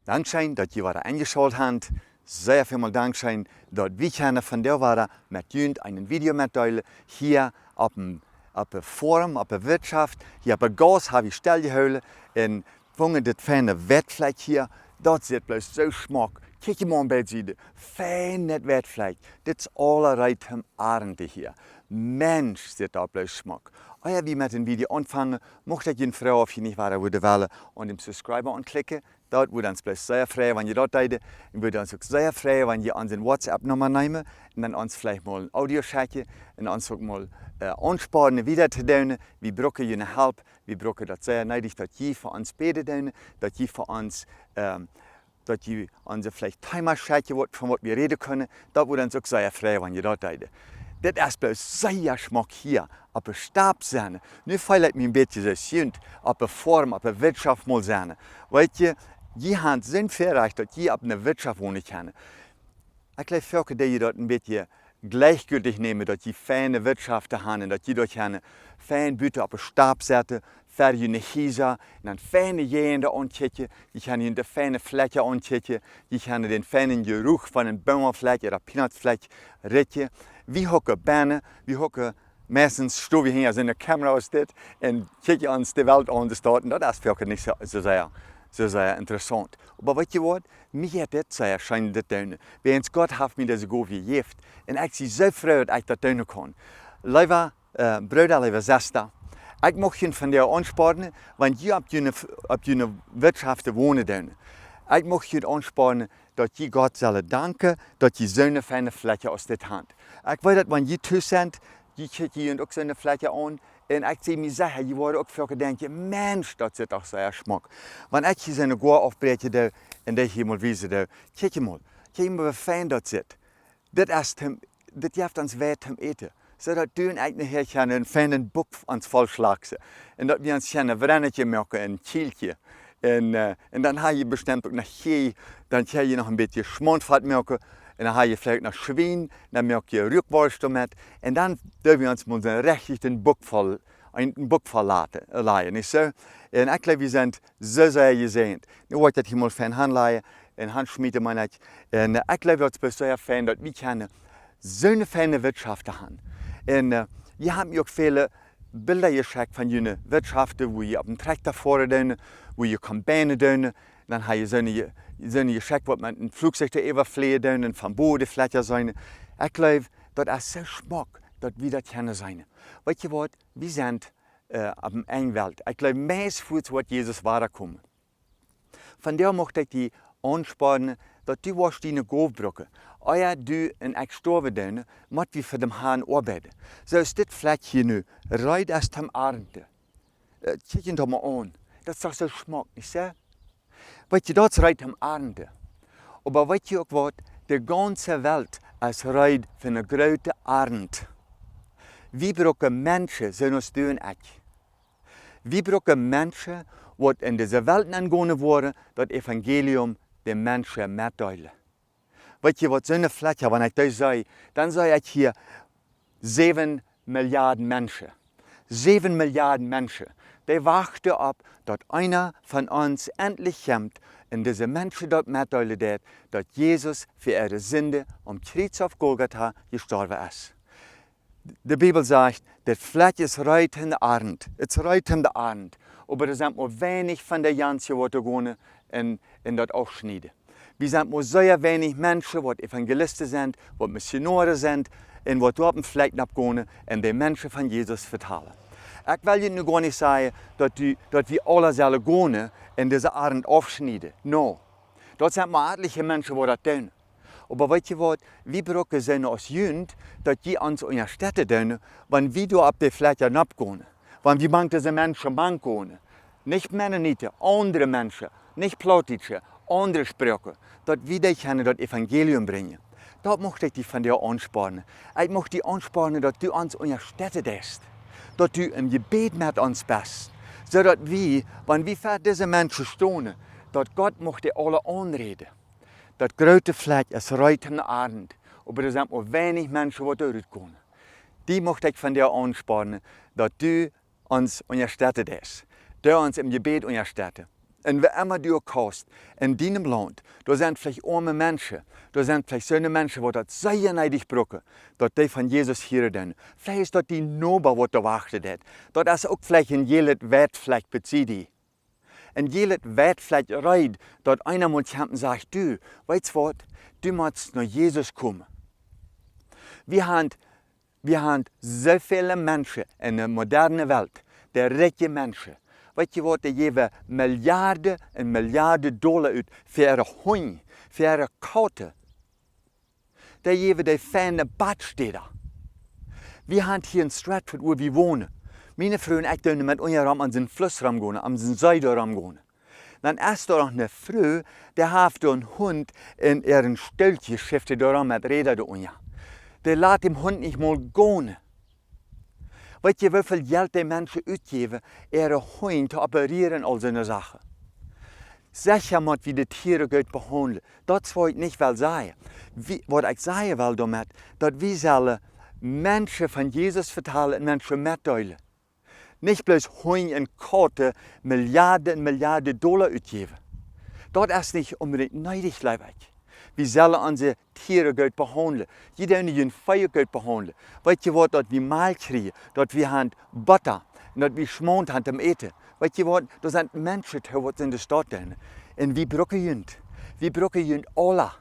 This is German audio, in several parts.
Dankeschön, dass ihr wieder eingeschaltet habt. Sehr viel Dankeschön, dass wir von der waren mit Jünd ein Video mitteilen. Hier auf dem Forum, auf der Wirtschaft. Hier auf der Gas habe ich stillgeholt. Und fangen das feine Wettfleck hier. Das sieht bloß so schmack. Kijk mal bij de fijn net Wettfleck. Das ist allerlei zum Arnt hier. Mensch, sieht da bloß schmack. Oh ja, wie mit dem Video anfangen, möchte ich Ihnen fragen, ob ihr nicht weiter wollen und den Subscriber anklicken. Das würde uns bloß sehr freuen, wenn ihr dort seid. Und würde uns auch sehr freuen, wenn ihr unsere WhatsApp-Nummer nehmt und dann uns vielleicht mal ein Audio schicken und uns auch mal ansparen, wieder zu tun. Wir brauchen Ihre Hilfe. Wir brauchen das sehr nötig, dass ihr für uns beten, dass ihr für uns dass ihr uns vielleicht Thema schicken, von was wir reden können. Das würde uns auch sehr freuen, wenn ihr dort seid. Das ist bloß sehr schmack hier, auf der Stab sein. Nicht vielleicht mir ein bisschen so schön, auf der Form, auf der Wirtschaft mal sein. Weil ihr habt so viel Recht, dass ihr auf einer Wirtschaft wohnen kann. Ich glaube, dass ihr dort ein bisschen gleichgültig nehmen, dass ihr feine Wirtschaft haben, dass ihr dort fein Büter auf der Stab setzen, für eine Häuser, und dann feine Jäger ankicken, die können in der feine Fläche ankicken, die können den feinen Geruch von einem Baumfleck oder Peanutsfleck riechen. Wir hocken Beine, wir hocken meistens stehen wir hier in der Kamera aus dit und kicken uns die Welt an, das ist für nicht so sehr interessant. Aber weißt du was? Mir hat das sehr schön das tun. Wenn Gott hat mir das so gut wie gegeben. Und ich bin so froh, dass ich das tun kann. Liebe Brüder, liebe Schwestern, ich möchte von dir ansparen, wenn ihr auf deiner Wirtschaft wohnen. Ich möchte euch ansparen, dass ihr Gott danken, dass ihr so eine feine Fläche aus der Hand. Ich weiß, dass wenn ihr zu seid, ihr kriegt auch so eine Fläche an. Und ich sehe mir sicher, ihr werdet auch für denken, Mensch, das ist doch sehr schmack. Wenn ich hier so eine Gor aufbreche und das hier mal wiese, kijk mal, wie fein das ist. Das gibt uns wert zum Eten. So dass du eigentlich einen feinen Buck ans Vollschlagst. Und dass wir uns ein Brennetje machen, ein Kieltje. Und dann habe ich bestimmt auch noch Chee, dann habe ich noch ein bisschen Schmondfett machen. Und dann habe ich vielleicht noch Schwein, dann mache ich Rückwurst damit. Und dann dürfen wir uns mal so richtig den Buck voll laden. Nicht so? Und ich glaube, wir sind so sehr gesehen. Nu wollte ich hier mal fein handleihen, und Handschmiede meine ich. Und ich glaube, es ist sehr fein, dass wir so eine feine Wirtschaft haben. Und wir haben auch viele Bilder geschickt von einer Wirtschaft, wo ihr auf dem Traktor fahren, wo ihr Kombine tun. Dann habe ich so eine geschickt, wo man ein Flugzeug überfliegen und vom Boden Fläche sein. Ich glaube, das ist so schmack, dass wir das können sein. Weißt du was? Wir sind auf der engen Welt. Ich glaube, meist fühlt was Jesus weiterkommen. Von der möchte ich die ansparen, dass du was deine Gabe brauchen. Euer du en ik sterven doen, moet we voor dem Herrn arbeiten. So ist das Fleck hier nu, reit aus dem Arnt. Kijk je doch mal an. Das ist doch so schmack, nicht so? Weißt du, das reit am Arnt. Aber weißt du auch was? Die ganze Welt ist reit für eine große Arnt. Wir brauchen Menschen, so als du und ich. Wir brauchen Menschen, die in dieser Welt angehen worden, das Evangelium den Menschen mitteilen. Weet je wat, zo'n Fläche, wenn ich das sage, dann sage ich hier 7 Milliarden Menschen. 7 Milliarden Menschen. Die warten ab, dass einer von uns endlich kommt und diese Menschen dort mitteilen, dass Jesus für ihre Sünde am Kreuz auf Golgatha gestorben ist. Die Bibel sagt, das Fläche ist reit in der Arnt. Es ist reit in der Arnt. Aber es sind nur wenig von der ganzen Worte gehen und das aufschneiden. Wir sind nur sehr wenig Menschen, die Evangelisten sind, die Missionare sind, und die dort vielleicht abgehen und die Menschen von Jesus vertellen. Ich will Ihnen gar nicht sagen, dass wir alle sollen gehen und diese Arend aufschneiden. No. Dort sind nur etliche Menschen, die das tun. Aber weißt du was, wir brauchen so als Jünd, dass die uns in der Städte tun, wenn wir da auf die Fläche abgehen. Wenn wir manche diese Menschen gehen. Nicht Mennoniten, andere Menschen, nicht Plautdietsche, andere Sprache, dass wir das Evangelium bringen. Das möchte ich dich von dir ansparen. Ich möchte dich ansparen, dass du uns in der Städte bist. Dass du im Gebet mit uns bist. So dass wir, wenn wir für diese Menschen stehen, dass Gott möchte alle anreden. Das große Fleck ist reit in der Arnt. Aber es sind nur wenig Menschen, die dort gehen. Die möchte ich von dir ansparen, dass du uns in der Städte bist. Du uns im Gebet in der Städte. En waar immer du kost, in deinem Land, da sind vielleicht arme Menschen, da sind vielleicht so Menschen, die das sehr neidig brauchen, dass die von Jesus hören. Vielleicht ist das die Nober, die da wartet hat. Das ist auch vielleicht ein jeles Wert vielleicht bezieht. Ein jeles Wert vielleicht reid, dass einer muss jemanden sagt, du, weißt du was, du musst nach Jesus kommen. Wir haben so viele Menschen in der modernen Welt, der reiche Menschen. Weet je wat, die geven miljarden en miljarden dollar uit voor een hond, voor een katten. Die geven die fijne badsteden. Wir haben hier in Stratford, wo wir wohnen. Meine Frau und ich gehen mit unserem an den Flussraum gehen, an den Seideraum gehen. Dann ist da noch eine Frau, die hat einen Hund in ihren Steltje geschiftet, daran mit Räder da unten. Die lässt dem Hund nicht mal gehen. Weet je hoeveel geld die mensen uitgeven, ihre Hund te operieren al zo'n Sache? Sicher moet wie de Tiere goed behandelen. Dat wil ik niet wel zeggen. Wat ik zeggen wil daarmee, dat we zullen mensen van Jezus vertellen en mensen mitteilen. Niet bloos Hund en katten miljarden en miljarden dollar uitgeven. Dat is niet unbedingt neidig, glaube ich. Wir sollen unsere Tiere gut behandeln. Jeder in Feuer gut behandeln. Weißt du was, dass wir Mehl kriegen, dass wir haben Butter, dass wir Schmand haben zum Eten. Weißt du was, da sind Menschen, die in der Stadt sind. Und wir brauchen jünd. Wir brauchen jünd alle.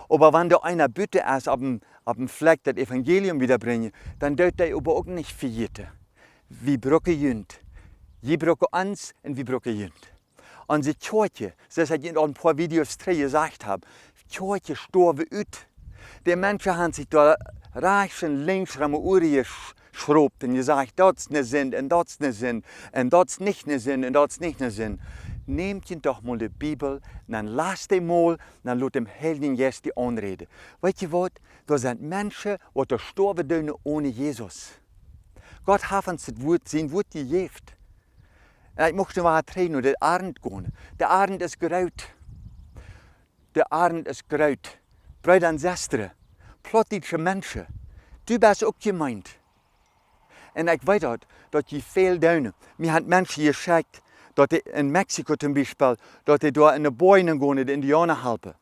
Aber wenn da einer bitte ist, auf dem Fleck das Evangelium wiederbringen, dann tut der aber auch nicht für jeden. Wir brauchen jünd. Wir brauchen uns und wir brauchen jünd. Unsere Kirche, das ich in ein paar Videos gesagt habe, die Kirche sterben aus. Die Menschen haben sich da rechts und links rum geschraubt und gesagt, das ist nicht Sinn und das ist nicht Sinn und das ist nicht eine Sinn und das ist nicht eine Sinn. Nehmt ihr doch mal die Bibel, dann lasst die mal, dann lasst dem Heiligen Geist die anreden. Weißt du was? Da sind Menschen, die da sterben dürfen ohne Jesus. Gott hat uns das Wort, sein Wort gegeben. Ich möchte mal reden, der Arnt gehen. Der Arnt ist graut. Der Arnt ist graut. Brüder und Schwestern, plautdeutsche Menschen, du bist auch gemeint. Und ich weiß, dass die viel tun. Wir haben Menschen geschickt, dass die in Mexiko zum Beispiel, dass die da in den Bäumen gehen, die Indianer helfen.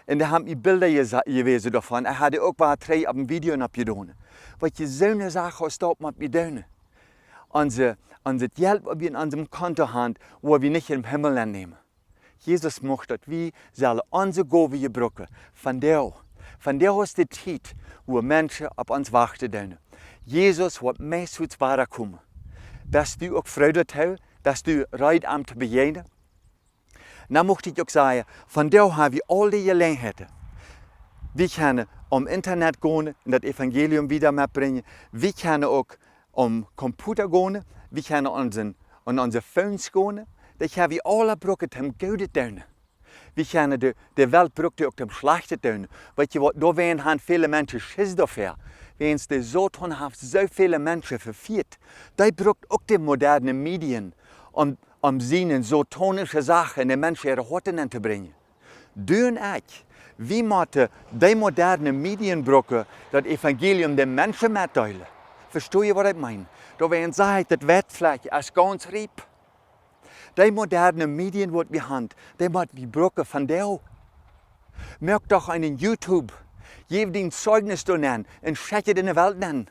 Und da haben die Bilder gewesen davon. Ich hatte auch mal drei auf dem Video abgetan. Weil je so eine Sache ist, das mit mir tun. Unser Geld, das wir in unserem Konto haben, wo wir nicht im Himmel annehmen. Jesus möchte, dass wir unsere Gabe gebrauchen. Von der ist die Zeit, wo Menschen auf uns warten. Jesus wird meistens weiterkommen. Bist du auch Freude dazu? Bist du bereit, ihm zu begegnen? Dann möchte ich auch sagen, von der haben wir all die Gelegenheiten. Wir können am Internet gehen und das Evangelium wieder mitbringen. Wir können auch am Computer gehen. Wir können an unsere Phones gehen. Das haben wir alle brauchen, um Gute zu tun. Wir können die Welt brauchen, auch um Schlechte zu tun. Weißt du, da werden viele Menschen Schiss dafür. Wenn es so tun haben, so viele Menschen verführt. Die braucht auch die modernen Medien, um seine so tonische Sachen in die Menschen ihre Horten zu bringen. Du und ich, wir müssen die modernen Medien brauchen, das Evangelium den Menschen mitteilen. Verstehe je wat ik meine? Da werden sagen, das Wertfläche ist ganz rieb. Die modernen Medien, die wir haben, die müssen wir brauchen von dir. Merk doch einen YouTube. Gib den Zeugnis nennen und schick in der Welt nennen.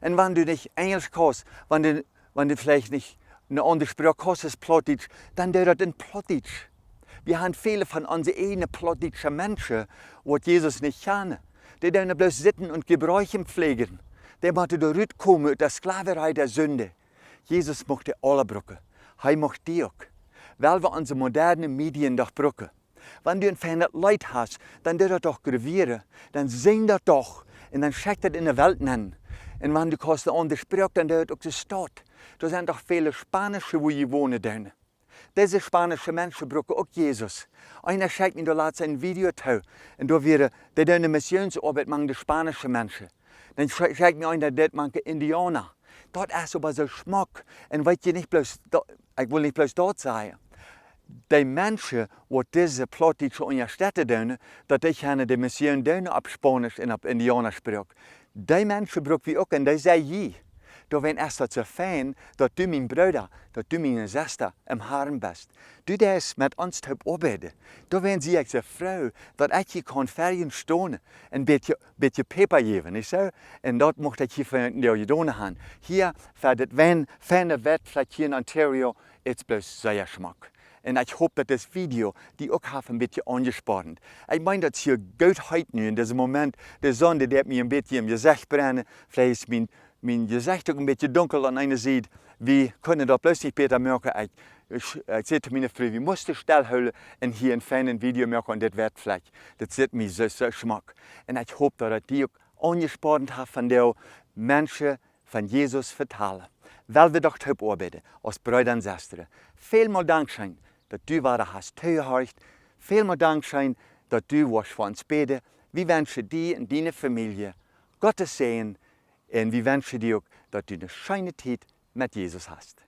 Und wenn du nicht Englisch kannst, wenn du vielleicht nicht eine andere Sprache kannst als Plautdietsch, dann tu das in Plautdietsch. Wir haben viele von unseren eigenen plautdeutsche Menschen, die Jesus nicht kennen. Die dann bloß Sitten und Gebräuche pflegen. Die müssen da rauskommen aus der Sklaverei der Sünde. Jesus möchte alle brauchen. Er möchte die auch. Weil wir unsere modernen Medien doch brauchen. Wenn du ein Fan Leid hast, dann tu das doch gravieren. Dann sing das doch. Und dann schick das in der Welt nennen. Und wenn du eine andere Sprache, dann tu das auch die Stadt. Da sind doch viele Spanische, wo je wohnen. Dann. Diese spanischen Menschen brauchen auch Jesus. Einer schickt mir da ein Video zu. Und da wäre, die tun eine Missionsarbeit machen die spanischen Menschen. Dann schickt mir einer, das machen Indianer. Das ist aber so Schmuck. Und weißt du nicht bloß, ich will nicht bloß dort sagen. Die Menschen, die diese Plautdietsche in der Städte tun, dass ich die Mission tun auf Spanisch und auf Indianersprache. Die Menschen brauchen wir auch und die sagen je. da wenn erst so fein, dass du mein Bruder, dass du meine Schwester im Herrn bist. Du das mit uns arbeiten. Da wenn sie als Frau, dass ich kann Ferien stehen, ein bisschen Paper geben, nicht so? Und dort möchte ich hier für die getan haben. Hier, für das feine Wetter, vielleicht hier in Ontario, ist bloß sehr Geschmack. Und ich hoffe, dass das Video die auch ein bisschen angespannt. Ich meine, dass hier gut heute in diesem Moment, die Sonne, die hat mir ein bisschen im Gesicht brennen. Vielleicht ist mein Gesicht auch ein bisschen dunkel an einer Seite. Wir können da plötzlich später merken, ich sagte meiner Frau, wir mussten stillhalten und hier ein feines Video machen und das wird vielleicht. Das sieht mir so Geschmack. Und ich hoffe, dass die auch angespannt hat von den Menschen von Jesus vertellen. Weil wir doch heute arbeiten, als Brüder und Schwestern. Vielmal Dankeschön, dass du wieder hast zugehört. Vielmal Dankeschön, dass du was für uns beten. Wir wünschen dir und deine Familie Gottes Segen und wir wünschen dir auch, dass du eine schöne Zeit mit Jesus hast.